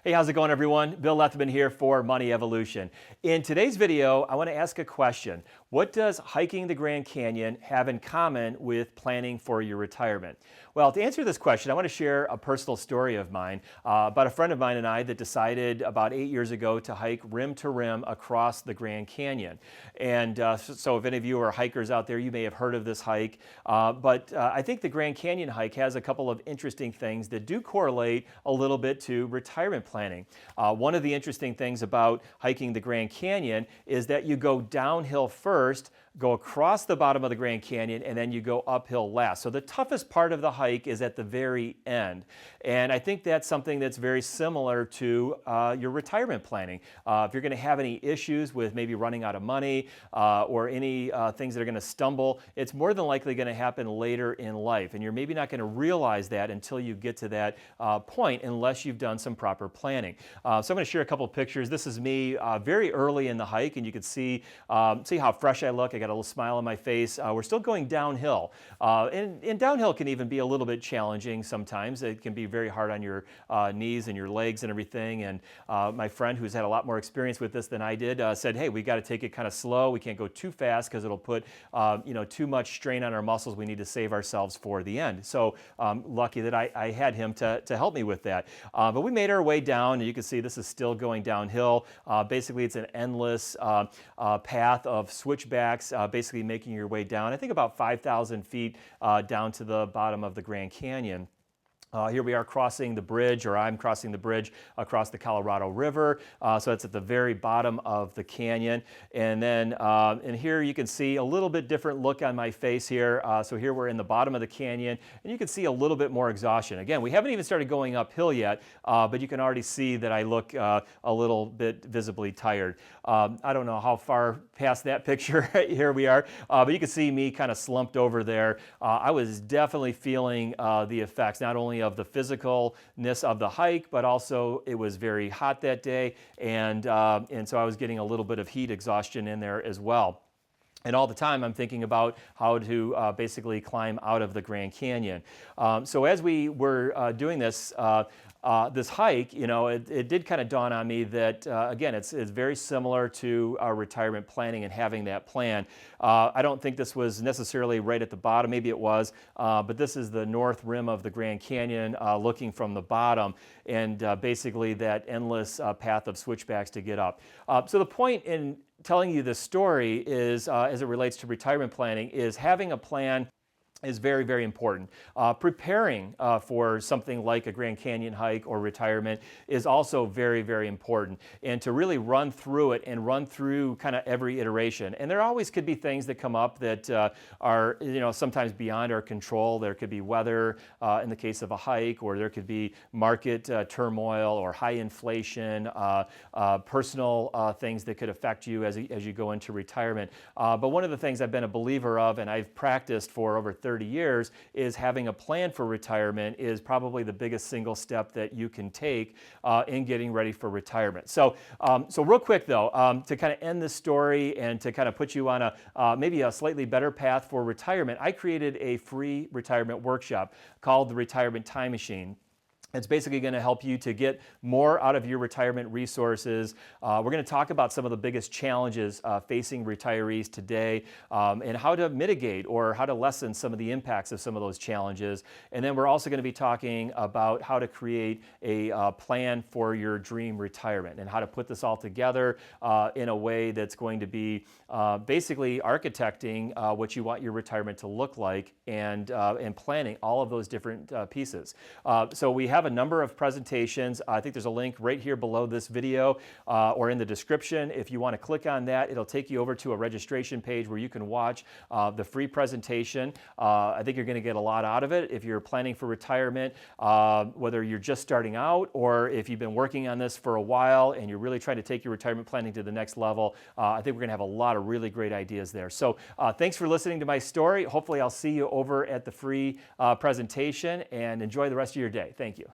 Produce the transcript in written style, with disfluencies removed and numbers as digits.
Hey, how's it going, everyone? Bill Lethman here for Money Evolution. In today's video, I want to ask a question. What does hiking the Grand Canyon have in common with planning for your retirement? Well, to answer this question, I want to share a personal story of mine about a friend of mine and I that decided about 8 years ago to hike rim to rim across the Grand Canyon. And so if any of you are hikers out there, you may have heard of this hike. But I think the Grand Canyon hike has a couple of interesting things that do correlate a little bit to retirement planning. One of the interesting things about hiking the Grand Canyon is that you go downhill first, go across the bottom of the Grand Canyon, and then you go uphill last. So the toughest part of the hike is at the very end. And I think that's something that's very similar to your retirement planning. If you're going to have any issues with maybe running out of money or any things that are going to stumble, it's more than likely going to happen later in life. And you're maybe not going to realize that until you get to that point unless you've done some proper planning. So I'm going to share a couple of pictures. This is me very early in the hike, and you can see how fresh I look. I got a little smile on my face. We're still going downhill. And downhill can even be a little bit challenging sometimes. It can be very hard on your knees and your legs and everything. And my friend, who's had a lot more experience with this than I did, said, hey, we got to take it kind of slow. We can't go too fast because it'll put too much strain on our muscles. We need to save ourselves for the end. So lucky that I had him to help me with that. But we made our way down, and you can see this is still going downhill. Basically, it's an endless path of switchbacks, basically making your way down, I think about 5,000 feet down to the bottom of the Grand Canyon. Here we are crossing the bridge, or I'm crossing the bridge across the Colorado River. So that's at the very bottom of the canyon. And then in here you can see a little bit different look on my face here. So here we're in the bottom of the canyon, and you can see a little bit more exhaustion. Again, we haven't even started going uphill yet, but you can already see that I look a little bit visibly tired. I don't know how far past that picture here we are, but you can see me kind of slumped over there. I was definitely feeling the effects, not only of the physicalness of the hike, but also it was very hot that day, and so I was getting a little bit of heat exhaustion in there as well. And all the time I'm thinking about how to basically climb out of the Grand Canyon. So as we were doing this, this hike, it did kind of dawn on me that, again, it's very similar to our retirement planning and having that plan. I don't think this was necessarily right at the bottom. Maybe it was, but this is the north rim of the Grand Canyon looking from the bottom, and basically that endless path of switchbacks to get up. So the point in telling you this story is, as it relates to retirement planning, is having a plan is very, very important. Preparing for something like a Grand Canyon hike or retirement is also very, very important. And to really run through it and run through kind of every iteration. And there always could be things that come up that are sometimes beyond our control. There could be weather in the case of a hike, or there could be market turmoil or high inflation, personal things that could affect you as you go into retirement. But one of the things I've been a believer of, and I've practiced for over 30 years, is having a plan for retirement is probably the biggest single step that you can take in getting ready for retirement. So real quick though, to kind of end this story and to kind of put you on maybe a slightly better path for retirement, I created a free retirement workshop called the Retirement Time Machine. It's basically going to help you to get more out of your retirement resources. We're going to talk about some of the biggest challenges facing retirees today, and how to mitigate or how to lessen some of the impacts of some of those challenges. And then we're also going to be talking about how to create a plan for your dream retirement and how to put this all together in a way that's going to be basically architecting what you want your retirement to look like, and planning all of those different pieces. So we have a number of presentations. I think there's a link right here below this video or in the description. If you want to click on that, it'll take you over to a registration page where you can watch the free presentation. I think you're going to get a lot out of it if you're planning for retirement, whether you're just starting out or if you've been working on this for a while and you're really trying to take your retirement planning to the next level. I think we're going to have a lot of really great ideas there. So thanks for listening to my story. Hopefully I'll see you over at the free presentation, and enjoy the rest of your day. Thank you.